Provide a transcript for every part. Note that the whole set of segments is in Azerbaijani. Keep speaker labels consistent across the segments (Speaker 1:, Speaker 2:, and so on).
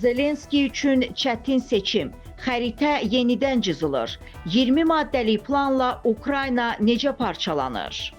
Speaker 1: Zelenski üçün çətin seçim. Xəritə yenidən cızılır. 20 maddəlik planla Ukrayna necə parçalanır?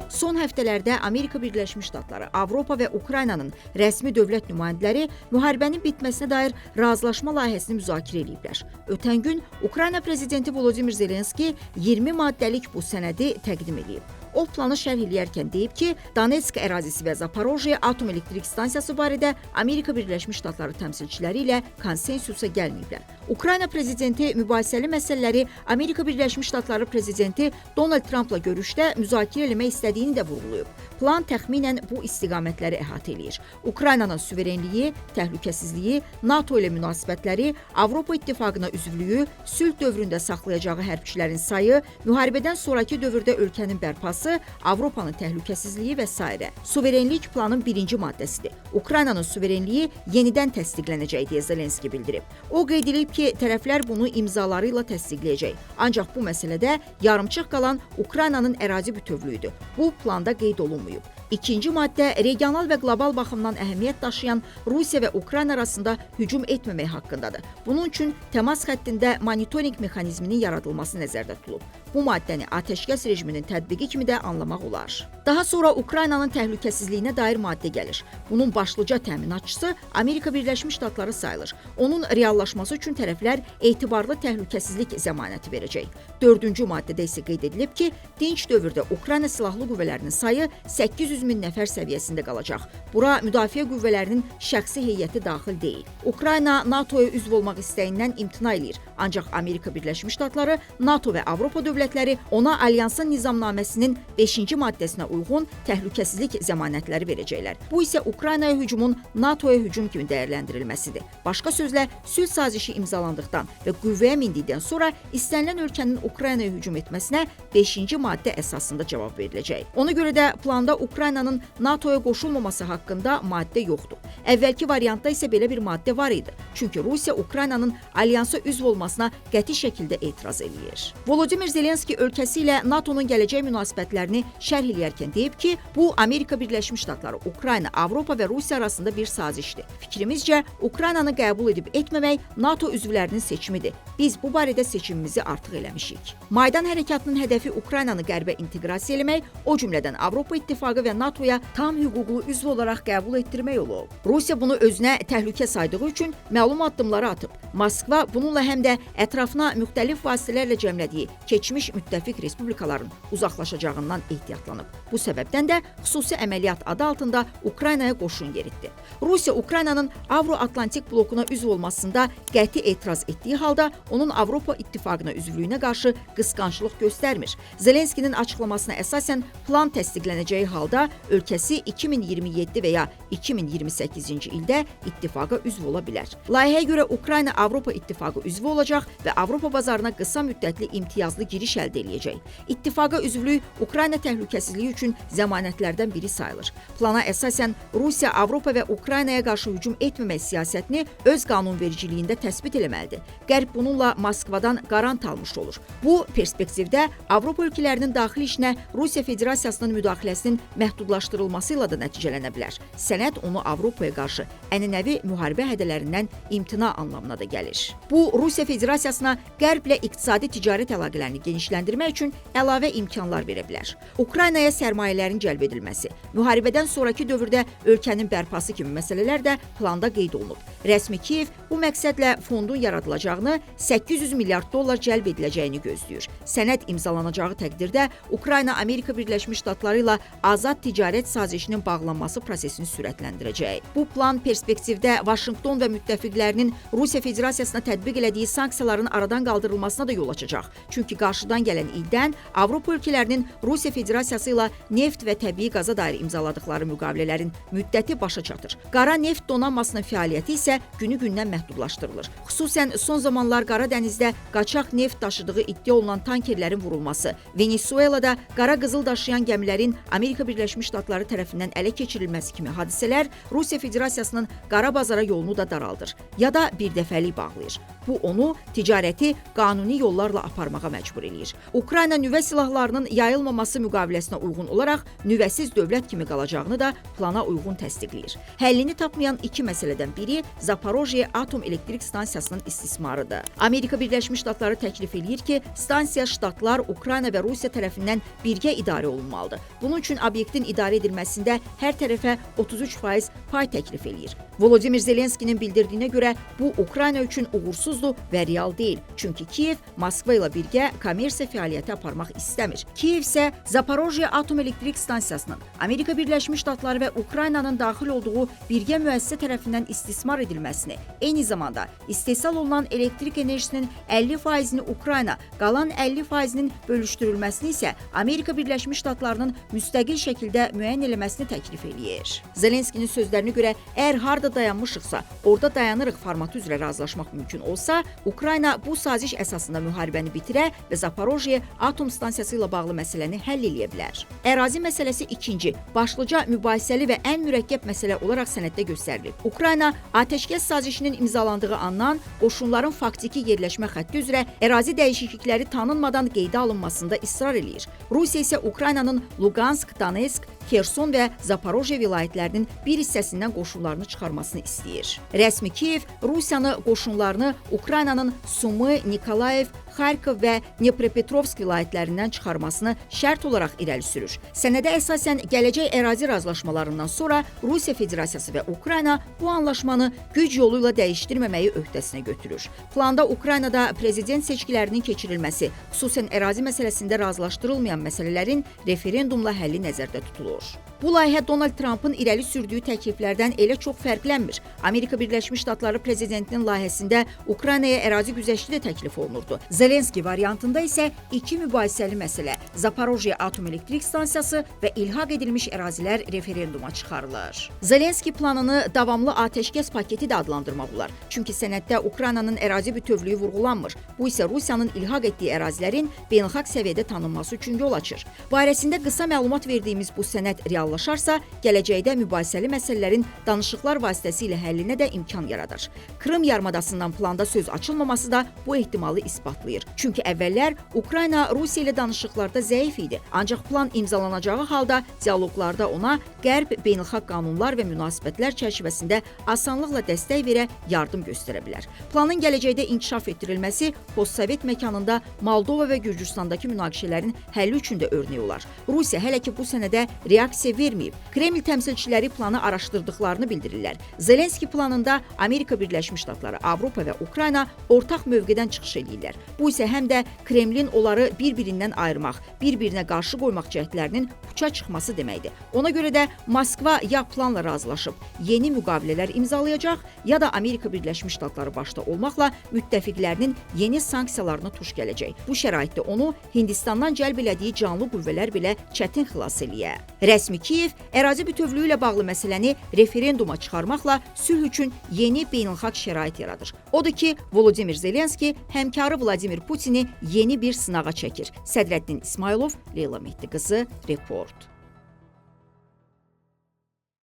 Speaker 2: Son həftələrdə Amerika Birləşmiş Ştatları, Avropa və Ukraynanın rəsmi dövlət nümayəndələri müharibənin bitməsinə dair razılaşma layihəsini müzakirə ediblər. Ötən gün Ukrayna prezidenti Volodymyr Zelenski 20 maddəlik bu sənədi təqdim edib. O planı şərh eləyərkən deyib ki, Donetsk ərazisi və Zaporojye atom elektrik stansiyası barədə Amerika Birləşmiş Ştatları təmsilçiləri ilə konsensusa gəlməyiblər. Ukrayna prezidenti mübahisəli məsələləri Amerika Birləşmiş Ştatları prezidenti Donald Trumpla görüşdə müzakirə etmək istədiyini də vurğulayıb. Plan təxminən bu istiqamətləri əhatə eləyir. Ukraynanın suverenliyi, təhlükəsizliyi, NATO ilə münasibətləri, Avropa İttifaqına üzvlüyü, sülh dövründə saxlayacağı hərbçilərin sayı, müharibədən sonraki dövrdə ölkənin bərpası, Avropanın təhlükəsizliyi və s. Suverenlik planın birinci maddəsidir. Ukraynanın suverenliyi yenidən təsdiqlənəcək deyə Zelenski bildirib. O qeyd edib ki, tərəflər bunu imzaları ilə təsdiqləyəcək. Ancaq bu məsələdə yarımçıq qalan Ukraynanın ərazi bütövlüyüdür. Bu planda qeyd olunmayıb. İkinci maddə regional və qlobal baxımdan əhəmiyyət daşıyan Rusiya və Ukrayna arasında hücum etməmək haqqındadır. Bunun üçün təmas xəttində monitorinq mexanizminin yaradılması nəzərdə tutulub. Bu maddəni atəşkəs rejiminin tətbiqi kimi də anlamaq olar. Daha sonra Ukraynanın təhlükəsizliyinə dair maddə gəlir. Bunun başlıca təminatçısı Amerika Birləşmiş Ştatları sayılır. Onun reallaşması üçün tərəflər etibarlı təhlükəsizlik zəmanəti verəcək. Dördüncü maddədə isə qeyd edilib ki, dinc dövrdə Ukrayna silahlı qüvvələrinin sayı 800 min nəfər səviyyəsində qalacaq. Bura müdafiə qüvvələrinin şəxsi heyəti daxil deyil. Ukrayna NATO-ya üzv olmaq istəyindən imtina edir. Ancaq Amerika Birləşmiş Ştatları, NATO və Avropa dövlətləri ona alyansın nizamnaməsinin 5-ci maddəsinə uyğun təhlükəsizlik zəmanətləri verəcəklər. Bu isə Ukraynaya hücumun NATO-ya hücum kimi dəyərləndirilməsidir. Başqa sözlə, sülh sazişi imzalandıqdan və qüvvəyə mindikdən sonra istənilən ölkənin Ukraynaya hücum etməsinə 5-ci maddə əsasında cavab veriləcək. Ona görə də planda Ukraynanın NATO-ya qoşulmaması haqqında maddə yoxdur. Əvvəlki variantda isə belə bir maddə var idi. Çünki Rusiya Ukraynanın alyansa üzv olmasına qəti şəkildə etiraz eləyir. Volodymyr Zelenski ölkəsi ilə NATO-nun gələcək münasibətlərini şərh eləyərkən deyib ki, bu Amerika Birləşmiş Ştatları, Ukrayna, Avropa və Rusiya arasında bir sazişdir. Fikrimizcə, Ukraynanı qəbul edib etməmək NATO üzvlərinin seçimidir. Biz bu barədə seçimimizi artıq eləmişik. Maydan hərəkatının hədəfi Ukraynanı qərbə inteqrasiya eləmək, o cümlədən Avropa İttifaqı və NATO-ya tam hüquqlu üzv olaraq qəbul etdirmək olub. Rusiya bunu özünə təhlükə saydığı üçün məlum addımları atıb. Moskva bununla həm də ətrafına müxtəlif vasitələrlə cəmlədiyi keçmiş müttəfiq respublikaların uzaqlaşacağından ehtiyatlanıb. Bu səbəbdən də xüsusi əməliyyat adı altında Ukraynaya qoşun yeritdi. Rusiya Ukraynanın Avro-Atlantik blokuna üzv olmasında qəti etiraz etdiyi halda onun Avropa İttifaqına üzvlüyünə qarşı qısqanclıq göstərmir. Zelenskinin açıqlamasına əsasən plan təsdiqlənəcəyi halda ölkəsi 2027 və ya 2028-ci ildə ittifaqa üzv ola bilər. Layihəyə görə Ukrayna Avropa İttifaqı üzvü olacaq və Avropa bazarına qısa müddətli imtiyazlı giriş əldə edəcək. İttifaqa üzvlük Ukrayna təhlükəsizliyi üçün zəmanətlərdən biri sayılır. Plana əsasən Rusiya Avropa və Ukraynaya qarşı hücum etməmək siyasətini öz qanunvericiliyində təsbit etməlidir. Qərb bununla Moskvadan qarant almış olur. Bu perspektivdə Avropa ölkələrinin daxili işinə Rusiya Federasiyasının müdaxiləsinin məhdudlaşdırılması ilə də nəticələnə bilər. Sənəd onu Avropaya qarşı ənənəvi müharibə hədələrindən imtina anlamına da gəlir. Bu, Rusiya Federasiyasına Qərblə iqtisadi ticarət əlaqələrini genişləndirmək üçün əlavə imkanlar verə bilər. Ukraynaya sərmayələrin cəlb edilməsi, müharibədən sonraki dövrdə ölkənin bərpası kimi məsələlər də planda qeyd olunub. Rəsmi Kiyev bu məqsədlə fondun yaradılacağını, 800 milyard dollar cəlb ediləcəyini gözləyir. Sənəd imzalanacağı təqdirdə Ukrayna Amerika Birləşmiş Ştatları ilə azad ticarət sazişinin bağlanması prosesini sürətləndirəcək. Bu plan perspektivdə Vaşinqton və müttəfiqlərinin Rusiya Federasiyasına tətbiq elədiyi sanksiyaların aradan qaldırılmasına da yol açacaq. Çünki qarşıdan gələn ildən Avropa ölkələrinin Rusiya Federasiyası ilə neft və təbii qaza dair imzaladıkları müqavilələrin müddəti başa çatır. Qara neft donanmasının fəaliyyəti isə günü-gündən məhdudlaşdırılır. Xüsusən son zamanlar Qara dənizdə qaçaq neft daşıdığı iddia olunan tankerlərin vurulması, Venezuelada qara qızıl daşıyan gəmilərin Amerika Birləşmiş Ştatları tərəfindən ələ keçirilməsi kimi hadisələr Rusiya Federasiyasının qara bazara yolunu da daraldır ya da birdəfəlik bağlayır. Bu onu ticarəti qanuni yollarla aparmağa məcbur eləyir. Ukrayna nüvə silahlarının yayılmaması müqaviləsinə uyğun olaraq nüvəsiz dövlət kimi qalacağını da plana uyğun təsdiqləyir. Həllini tapmayan iki məsələdən biri Zaporojye Atom Elektrik Stansiyasının istismarıdır. Amerika Birləşmiş Ştatları təklif eləyir ki, stansiya ştatlar Ukrayna və Rusiya tərəfindən birgə idarə olunmalıdır. Bunun üçün obyektin idarə edilməsində hər tərəfə 33% pay təklif eləyir. Volodymyr Zelenskinin bildirdiyinə görə bu Ukrayna üçün uğursuzdur və real deyil. Çünki Kiyev Moskva ilə birgə kommersiya fəaliyyəti aparmaq istəmir. Kiyev isə Zaporojye Atom Elektrik Stansiyasının Amerika Birləşmiş Ştatları və Ukraynanın daxil olduğu birgə müəssisə tərəfindən istismar edilməsini, eyni zamanda istehsal olunan elektrik enerjisinin 50%-ni Ukrayna, qalan 50%-nin bölüşdürülməsini isə Amerika Birləşmiş Ştatlarının müstəqil şəkildə müəyyən eləməsini təklif eləyir. Zelenskinin sözlərinə görə, əgər harda dayanmışıqsa, orada dayanırıq formatı üzrə razılaşmaq mümkün olsa, Ukrayna bu saziş əsasında müharibəni bitirə və Zaporojye atom stansiyası ilə bağlı məsələni həll eləyə bilər. Ərazi məsələsi ikinci, başlıca mübahisəli və ən mürəkkəb məsələ olaraq sənəddə göstərilir. Ukrayna atəşkəs sazişinin imzalandığı andan qoşunların faktiki yerləşmə xətti üzrə ərazi dəyişiklikləri tanınmadan qeydə alınmasında israr eləyir. Rusiya isə Ukraynanın Lugansk, Donetsk, Kherson və Zaporojye vilayətlərinin bir hissəsindən qoşunlarını çıxarmasını istəyir. Rəsmi Kiyev Rusiyanı qoşunlarını Ukraynanın Sumy, Nikolayev, Xarkov və Dnepropetrovsk vilayətlərindən çıxarmasını şərt olaraq irəli sürür. Sənədə əsasən gələcək ərazi razılaşmalarından sonra Rusiya Federasiyası və Ukrayna bu anlaşmanı güc yolu ilə dəyişdirməməyi öhdəsinə götürür. Planda Ukraynada prezident seçkilərinin keçirilməsi, xüsusən ərazi məsələsində razılaşdırılmayan məsələlərin referendumla həlli nəzərdə tutulur. Bu layihə Donald Trumpın irəli sürdüyü təkliflərdən elə çox fərqlənmir. Amerika Birləşmiş Ştatları prezidentinin layihəsində Ukraynaya ərazi güzəşti də təklif olunurdu. Zelenski variantında isə iki mübahisəli məsələ, Zaporojye Atom Elektrik Stansiyası və ilhaq edilmiş ərazilər referenduma çıxarılır. Zelenski planını davamlı atəşkəs paketi də adlandırmaq olar. Çünki sənəddə Ukraynanın ərazi bütövlüyü vurğulanmır. Bu isə Rusiyanın ilhaq etdiyi ərazilərin beynəlxalq səviyyədə tanınması üçün yol açır. Barəsində qısa məlumat verdiyimiz bu sənəd reallaşarsa, gələcəkdə mübahisəli məsələlərin danışıqlar vasitəsilə həllinə də imkan yaradır. Krım yarımadasından planda söz açılmaması da bu ehtimalı isbatlayır. Çünki əvvəllər Ukrayna Rusiya ilə danışıqlarda zəif idi. Ancaq plan imzalanacağı halda dialoqlarda ona Qərb beynəlxalq qanunlar və münasibətlər çərçivəsində asanlıqla dəstək verə, yardım göstərə bilər. Planın gələcəkdə inkişaf etdirilməsi postsovet məkanında Moldova və Gürcüstandakı münaqişələrin həlli üçün də örnək olar. Rusiya hələ ki bu sənədə reaksiya verməyib. Kreml təmsilçiləri planı araşdırdıqlarını bildirirlər. Zelenski planında Amerika Birləşmiş Ştatları, Avropa və Ukrayna ortaq mövqedən çıxış edirlər. Bu isə həm də Kremlin onları bir-birindən ayırmaq, bir-birinə qarşı qoymaq cəhdlərinin puça çıxması deməkdir. Ona görə də Moskva ya planla razılaşıb yeni müqavilələr imzalayacaq, ya da Amerika Birləşmiş Ştatları başda olmaqla müttəfiqlərinin yeni sanksiyalarına tuş gələcək. Bu şəraitdə onu Hindistandan cəlb elədiyi canlı qüvvələr belə çətin xilas eləyə. Rəsmi Kiyev ərazi bütövlüyü ilə bağlı məsələni referenduma çıxarmaqla sülh üçün yeni beynəlxalq şərait yaradır. Odur ki, Volodymyr Zelenski həmkarı Vladimir Putini yeni bir sınağa çəkir. Sədrəddin İsmailov, Leyla Mehdi qızı, Report.